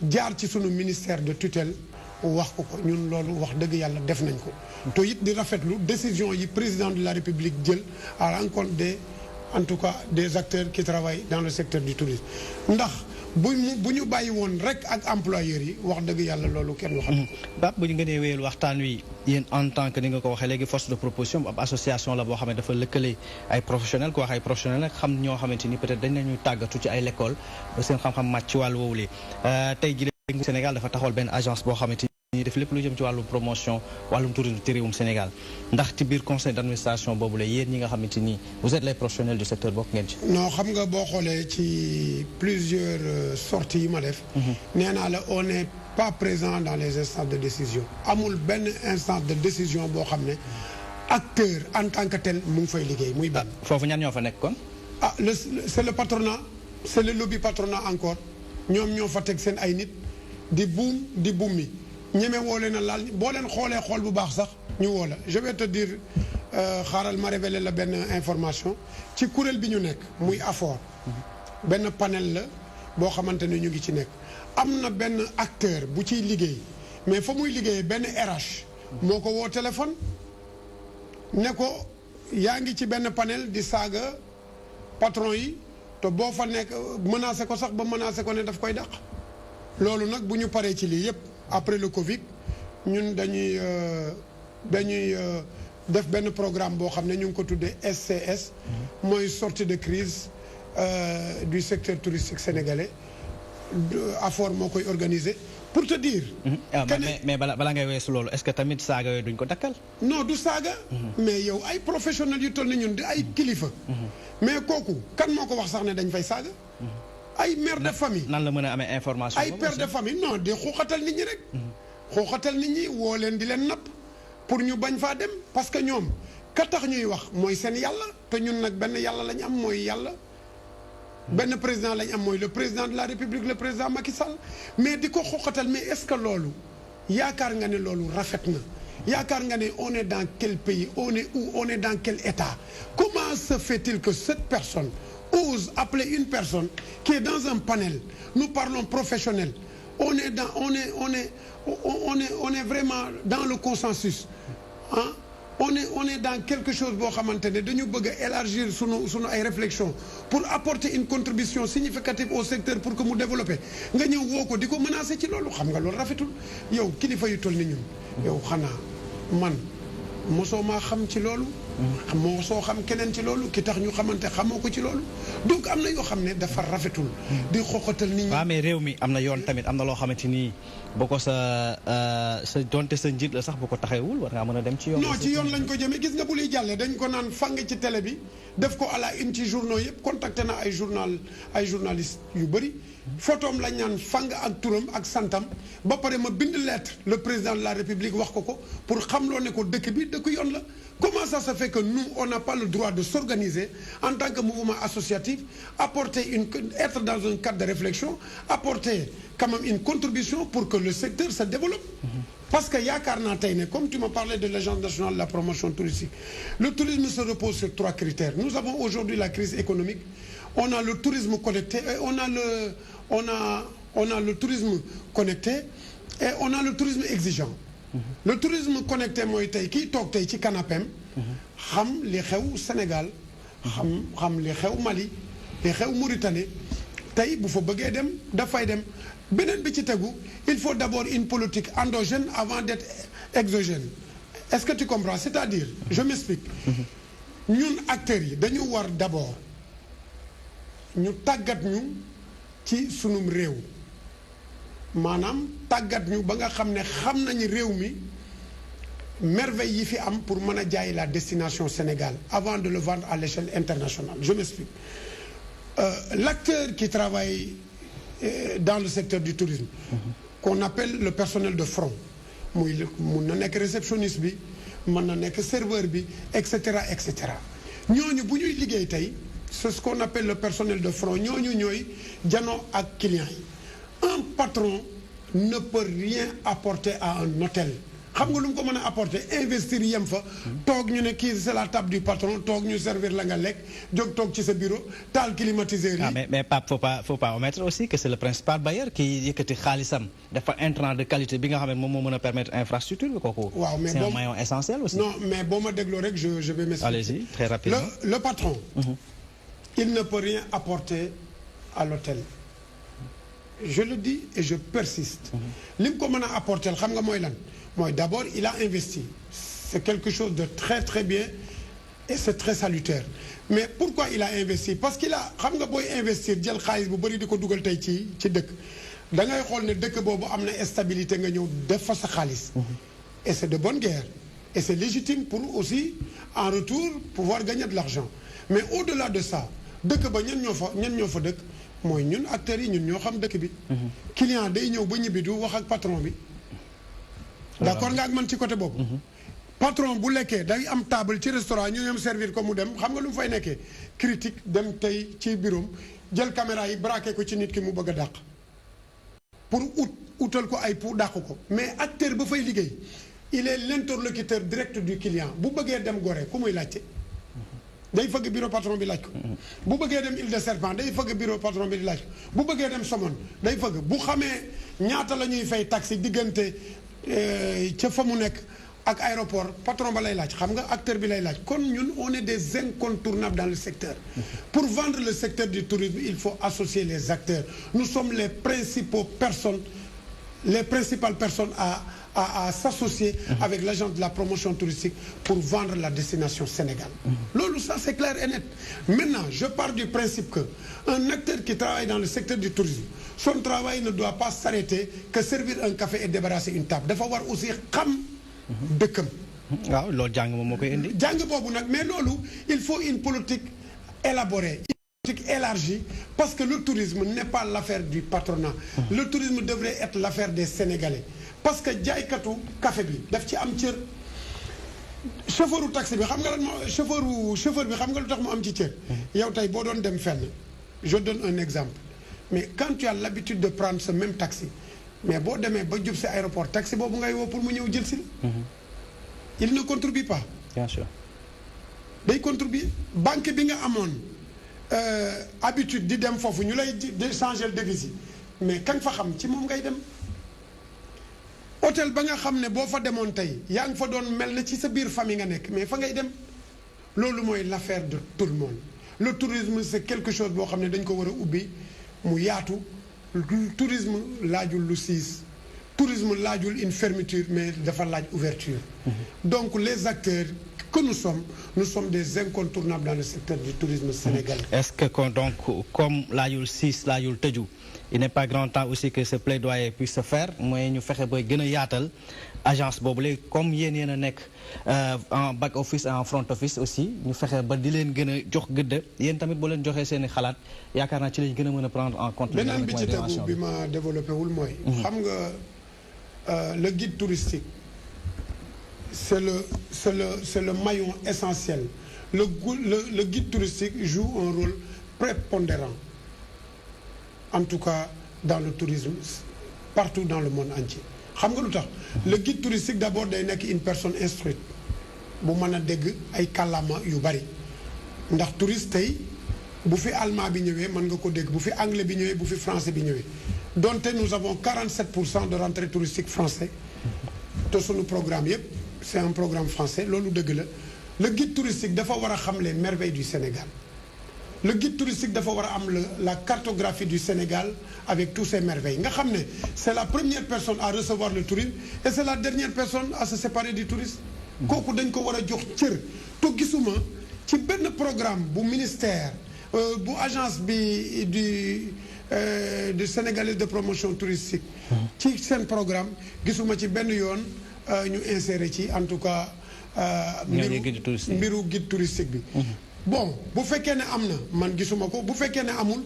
jaar ci sunu ministère de tutelle wax ko ñun loolu wax dëgg yàlla def nañ ko. te it di rafetlu décision yi président de la République jël à l'encontre en tout cas des acteurs qui travaillent dans le secteur du tourisme ndax bu ñu bàyyi woon rek ak employeurs yi wax dëgg yàlla loolu kenn waxal ko. Bab bu ñu gënee wéyal waxtaan wi yéen en tant que ni nga ko waxee léegi force de proposition ab association la boo xam ne dafa lëkkale ay professionnels ku wax ay professionnels nag xam ñoo xamante ni peut-être dañ nañu tàggatu ci ay l'école ba seen xam-xam màcc ci wàllu woowu tey jii Sénégal dafa taxawal benn agence boo xamante ni def lépp lu jëm ci wàllum promotion wàllum tourisme ci réewum Sénégal ndax ci biir conseil d'administration boobu la yéen ñi nga xamante ni vous êtes les professionnels du secteur bokk ngeen ci. non xam nga boo xoolee ci plusieurs sorties yi ma def. nee naa la on n'est pas présent dans les instances de décision. amul benn instance de décision boo xam ne acteur en tant que tel mu ngi fay liggéey muy benn. foofu ñan ñoo fa nekk kon. c'est le patronat c'est le lobby patronat encore ñoom ñoo fa teg seen ay nit di buum mi. ñeme woo leen a laal boo leen xoolee xool bu baax sax ñu woo la je vais te dire xaaral ma révéler la benn information ci kuréel bi ñu nekk muy AFOR benn panel la boo xamante ne ñu ngi ci nekk am na benn acteur bu ciy liggéey mais fa muy liggéey benn RH moo ko woo téléphone ne ko yaa ngi ci benn panel di saaga patron yi te boo fa nekk menacé ko sax ba menacé ko ne daf koy dàq loolu nag bu ñu paree ci lii yépp après le Covid ñun dañuy def benn programme boo xam ne ñu ngi ko tuddee SCS mooy sortie de crise du secteur touristique sénégalais AFOR moo koy organiser pour te dire. mais bala ngay weesu loolu est-ce que tamit saaga yooyu duñ ko dakkal. non du saaga. mais yow ay professionnels yu toll ni ñun di ay kilifa. mais kooku kan moo ko wax sax ne dañ fay saaga. ay mère de famille nan la mën a amee information ay père de famille non di xuuxatal nit ñi rek. xuuxatal nit ñi woo leen di leen napp pour ñu bañ faa dem parce que ñoom ka tax ñuy wax mooy seen yàlla te ñun nag benn yàlla lañ am mooy yàlla. benn président lañ am mooy le président de la République le président Macky Sall mais di ko xuuxatal mais est-ce que loolu yaakaar nga ne loolu rafet na yaakaar nga ne on est dans quel pays on est où on est dans quel état comment se fait-il que cette personne ose appeler une personne qui est dans un panel, nous parlons professionnel, on est vraiment dans le consensus, hein? On est dans quelque chose boo xamante ne dañu bëgg a élargir sunu ay réflexion pour apporter une contribution significative au secteur pour que mu développer nga ñëw woo ko di ko menacer ci loolu xam nga loolu rafetul yow kilifa yu toll ni ñun yow xanaa man mosoo maa xam ci loolu mosoo xam keneen ci loolu ki tax ñu xamante xamoo ko ci loolu donc am na yoo xam ne dafa rafetul di xoxatal nit ñi. waaw mais réew mi am na yoon tamit am na loo xamante ni boo ko sa donte sa njiit la sax boo ko taxawul war ngaa mën a dem ci yoon. non ci yoon lañ ko jëmee gis nga bu luy jàllee dañ ko naan fang ci télé bi def ko à la une ci journaux yëpp contacté na ay journalistes yu bëri photoom lañ naan fang ak turam ak santam ba pare ma bind lettre le président de la République wax ko ko pour xamloo ne ko dëkk bi dëkk yoon la. Comment ça se fait que nous, on n'a pas le droit de s'organiser en tant que mouvement associatif, être dans un cadre de réflexion, apporter quand même une contribution pour que le secteur se développe. Parce que Yakarna Taïne, comme tu m'as parlé de l'Agence nationale de la promotion touristique, le tourisme se repose sur 3 critères. Nous avons aujourd'hui la crise économique, on a le tourisme connecté, et on a le tourisme connecté et on a le tourisme exigeant. Le tourisme connecté mooy tey kii toog tey ci canapem xam li xew Sénégal xam li xew Mali li xew Mauritanie tey bu fa bëggee dem dafay dem beneen bi ci tegu il faut d'abord une politique endogène avant d'être exogène est-ce que tu comprends c'est-à-dire je m'explique ñun acteurs yi dañu war d'abord ñu tàggat ñu ci sunum réew maanaam tàggat ñu ba nga xam ne xam nañu réew mi merveille yi fi am pour mën a jaay la destination Sénégal avant de le vendre à l'échelle internationale je m'explique l'acteur qui travaille dans le secteur du tourisme qu'on appelle le personnel de front muy mun na nekk réceptionniste bi mën na nekk serveur bi et cetera ñooñu bu ñuy liggéey tey c'est ce qu'on appelle le personnel de front ñooñu ñooy janoo ak clients yi un patron ne peut rien apporter à un hôtel xam nga lu mu ko mën a apporter investir yem fa toog ñu ne kii c'est la table du patron toog ñu servir la nga lekk jóg toog ci sa bureau taal climatiseur yi. mais Pape faut pas omettre aussi que c'est le principal bailleur qui yëkkati xaalisam dafa intrant de qualité bi nga xam ne moom moo mën a permettre infrastructure bi kooku. waaw mais c'est un maillon essentiel aussi. non mais boo ma dégloo rek je vais m'expliquer. Allez-y très rapidement. Le patron. Il ne peut rien apporter à l'hôtel. Je le dis et je persiste. li mu ko mën a apporter xam nga mooy lan mooy d'abord il a investi c'est quelque chose de très très bien et c'est très salutaire mais pourquoi il a investi parce qu'il a xam nga booy investir jël xaalis bu bari di ko dugal tey ci dëkk da ngay xool ne dëkk boobu am na stabilité nga ñëw def fa sa xaalis et c'est de bonne guerre et c'est légitime pour aussi en retour pouvoir gagner de l'argent mais au-delà de ça dëkk ba ñan ñoo fa dëkk mooy ñun acteurs yi ñun ñoo xam dëkk bi. client day ñëw ba ñibbi du wax ak patron bi. d'accord nga ak man ci côté boobu. patron bu lekkee day am table ci restaurant ñu ñoom servir ko mu dem xam nga lu mu fay nekkee critique dem tey ci bureau jël caméra yi braqué ko ci nit ki mu bëgg a dàq. pour utal ko ay pour dàq ko mais acteur ba fay liggéey il est l'interlocuteur direct du client bu bëggee dem Gorée ku muy laajte. day fëgg bureau patron bi laaj ko bu bëggee dem Île de Serpent day fëgg bureau patron bi di laaj ko bu bëggee dem Somone day fëgg bu xamee ñaata la ñuy fay taxi diggante ca fa mu nekk ak aéroport patron ba lay laaj xam nga acteur bi lay laaj kon ñun on est des incontournables dans le secteur pour vendre le secteur du tourisme il faut associer les acteurs nous sommes les principales personnes à s'associer avec l'agence de la promotion touristique pour vendre la destination Sénégal. Loolu ça c'est clair et net. Maintenant, je pars du principe que un acteur qui travaille dans le secteur du tourisme, son travail ne doit pas s'arrêter que servir un café et débarrasser une table. Dafa war aussi xam dëkkam. waaw loolu jàng moom moo koy indi. jàng boobu nag mais loolu il faut une politique élaborée. élargie parce que le tourisme n'est pas l'affaire du patronat le tourisme devrait être l'affaire des Sénégalais parce que jaaykatu café bi daf ci am cër chauffeuru taxi bi xam nga lan moo chauffeur bi xam nga lu tax mu am ci cër yow tey boo doon dem fenn je donne un exemple mais quand tu as l'habitude de prendre ce même taxi mais boo demee ba jub si aéroport taxi boobu ngay woo pour mu ñëw jël si il ne contribue pas bien sûr day contribuer banque bi nga amoon habitude di dem foofu ñu lay changer le devise yi mais kañ fa xam ci moom ngay dem hôtel ba nga xam ne boo fa demoon tey yaa ngi fa doon mel na ci sa biir famille nga nekk mais fa ngay dem loolu mooy l'affaire de tout le monde le tourisme c'est quelque chose boo xam ne dañ ko war a ubbi mu yaatu tourisme laajul lu siis tourisme laajul une fermeture mais dafa laaj ouverture donc les acteurs que nous sommes des incontournables dans le secteur du tourisme sénégalais. Est-ce que donc comme laajul siis laajul tëju il n'est pas grand temps aussi que ce plaidoyer puisse se faire mooy ñu fexe ba gën a yaatal agence boobu léegi comme yéen a nekk en back office et en front office aussi ñu fexe ba di leen gën a jox gëdd yéen tamit boo leen joxee seen i xalaat yaakaar naa ci lañ gën a mën a prendre en compte. beneen bi ci tegu bi ma développé wul mooy. xam nga le guide touristique c'est le maillon essentiel le guide touristique joue un rôle prépondérant. En tout cas dans le tourisme partout dans le monde entier xam nga lu tax le guide touristique d'abord day nekk une personne instruite bu mën a dégg ay kàllaama yu bari ndax touriste tey bu fi allemand bi ñëwee mën nga ko dégg bu fi anglais bi ñëwee bu fi français bi ñëwee donte nous avons 47% de rentrée touristique français te sunu programme yépp c'est un programme français loolu dëgg la le guide touristique dafa war a xam les merveilles du Sénégal. Le guide touristique dafa war a am la cartographie du Sénégal avec tous ses merveilles nga xam ne c'est la première personne à recevoir le tourisme et c'est la dernière personne à se séparer du tourisme kooku dañ ko war a jox cër te gisuma ci benn programme bu ministère bu agence bi du sénégalais de promotion touristique ci seen programme gisuma ci benn yoon ñu insérer ci en tout cas mbiru guide touristique bi bon bu fekkee ne am na man gisuma ko bu fekkee ne amul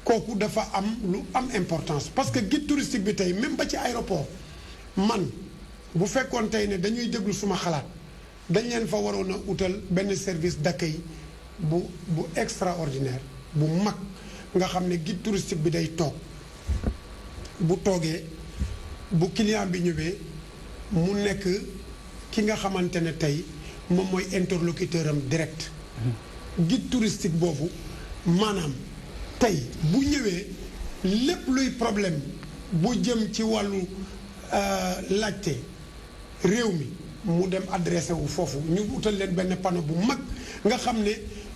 kooku dafa am lu am importance parce que guide touristique bi tey même ba ci aéroport man bu fekkoon tey ne dañuy déglu suma xalaat dañ leen fa waroon a utal benn service d'accueil bu extraordinaire bu mag nga xam ne guide touristique bi day toog bu toogee bu client bi ñëwee mu nekk ki nga xamante ne tey moom mooy interlocuteur am direct guide touristique boobu maanaam tey bu ñëwee lépp luy problème bu jëm ci wàllu laajte réew mi mu dem adressé wu foofu ñu utal leen benn panneau bu mag nga xam ne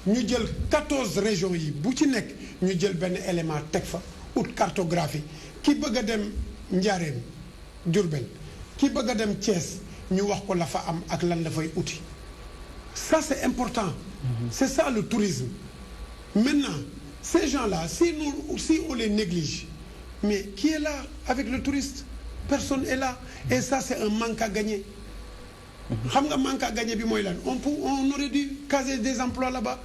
ñu jël 14 régions yi bu ci nekk ñu jël benn élément teg fa ut cartographie ki bëgg a dem Njaaréem Diourbel ki bëgg a dem Thiès ñu wax ko la fa am ak lan la fay uti ça c'est important. C'est ça le tourisme. Maintenant, ces gens-là, si on les néglige, mais qui est là avec le touriste? Personne est là. Et ça, c'est un manque à gagner. Xam nga manque à gagner bi mooy lan on aurait dû caser des emplois là-bas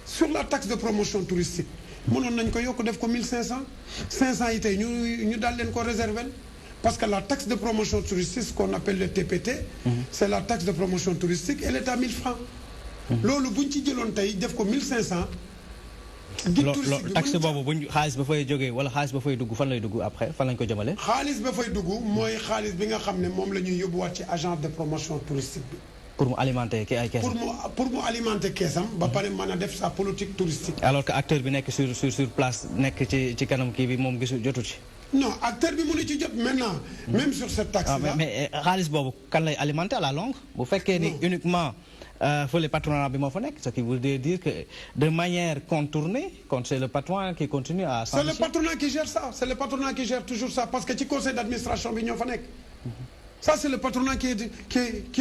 sur la taxe de promotion touristique. mënoon nañ ko yokk def ko 1500 500 yi tey ñu daal leen ko réserver parce que la taxe de promotion touristique ce qu'on appelle le TPT c'est la taxe de promotion touristique elle est à 1000 francs. loolu bu ñu ci jëloon tey def ko 1500. loolu taxe boobu buñ xaalis ba fay jógee wala xaalis ba fay dugg fan lay dugg après fan lañ ko jëmale. xaalis ba fay dugg mooy xaalis bi nga xam ne moom la ñuy yóbbuwaat ci agence de promotion touristique bi. pour mu alimenter ay keesam. pour mu alimenter keesam. ba pare mën a def sa politique touristique. alors que acteur bi nekk sur place nekk ci kanam kii bi moom gisu jotu ci. non acteur bi mënu ci jot maintenant. même sur cette taxe là. mais xaalis boobu kan lay alimenter à la longue. bu fekkee ni uniquement. Fële patronat bi moo fa nekk ce qui veut dire que de manière contournée quand c'est le patron qui continue à c'est le patronat qui gère ça c'est le patronat qui gère toujours ça parce que ci conseil d'administration bi ñoo fa nekk ça c'est le patronat qui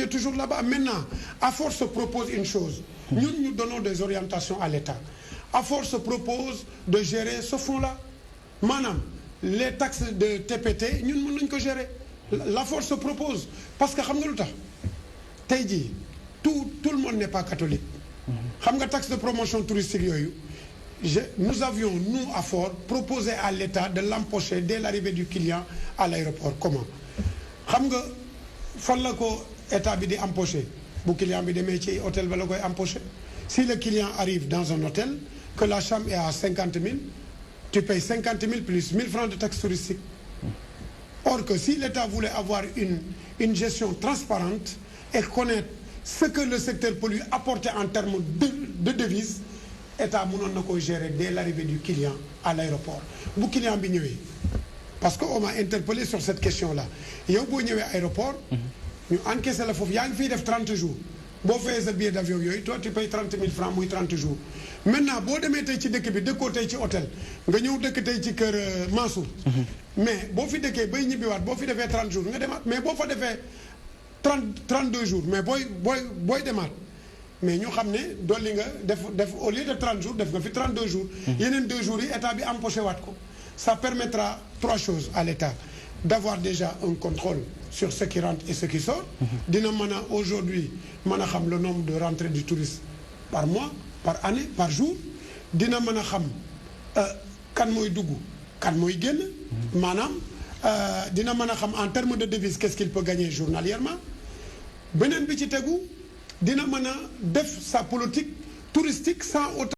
est toujours là-bas maintenant AFOR se propose une chose ñun ñu donnons des orientations à l'État AFOR se propose de gérer ce fonds-là maanaam les taxes de TPT ñun mën nañu ko gérer l'AFOR se propose parce que xam nga lu tax tey jii tout le monde n'est pas catholique. xam nga taxe de promotion touristique yooyu nous avions nous AFOR proposé à l'État de l'empocher dès l'arrivée du client à l'aéroport comment xam nga fan la ko état bi di empocher bu client bi demee ci hôtel ba la koy empocher si le client arrive dans un hôtel que la chambre est à 50 000 tu payes 50 000 plus 1000 francs de taxe touristique or que si l'État voulait avoir une gestion transparente et connaître ce que le secteur peut lui apporter en termes de devises état mënoon na ko gérer dès l'arrivée du client à l'aéroport bu client bi ñëwee parce que on m'a interpellé sur cette question là yow boo ñëwee aéroport ñu encaissé la foofu yaa ngi fiy def 30 jours boo fayee sa billet d'avion yooyu toi tu payes 30 000 francs muy 30 jours maintenant boo demee tey ci dëkk bi dëkkoo tey ci hôtel nga ñëw dëkk tey ci kër Mansour mais boo fi dëkkee bay ñibbiwaat boo fi defee 30 jours nga demaat mais boo fa defee 32 jours mais booy demaat mais ñu xam ne dolli nga def au lieu de 30 jours def nga fi 32 jours yeneen 2 jours yi état bi empoché waat ko ça permettra 3 choses à l'état d'avoir déjà un contrôle sur ce qui rentre et ce qui sort dina mën a aujourd'hui mën a xam le nombre de rentrées du touriste par mois par année par jour dina mën a xam kan mooy dugg kan mooy génn maanaam dina mën a xam en termes de devise qu'est-ce qu'il peut gagner journalièrement beneen bi ci tegu dina mën a def sa politique touristique sans autant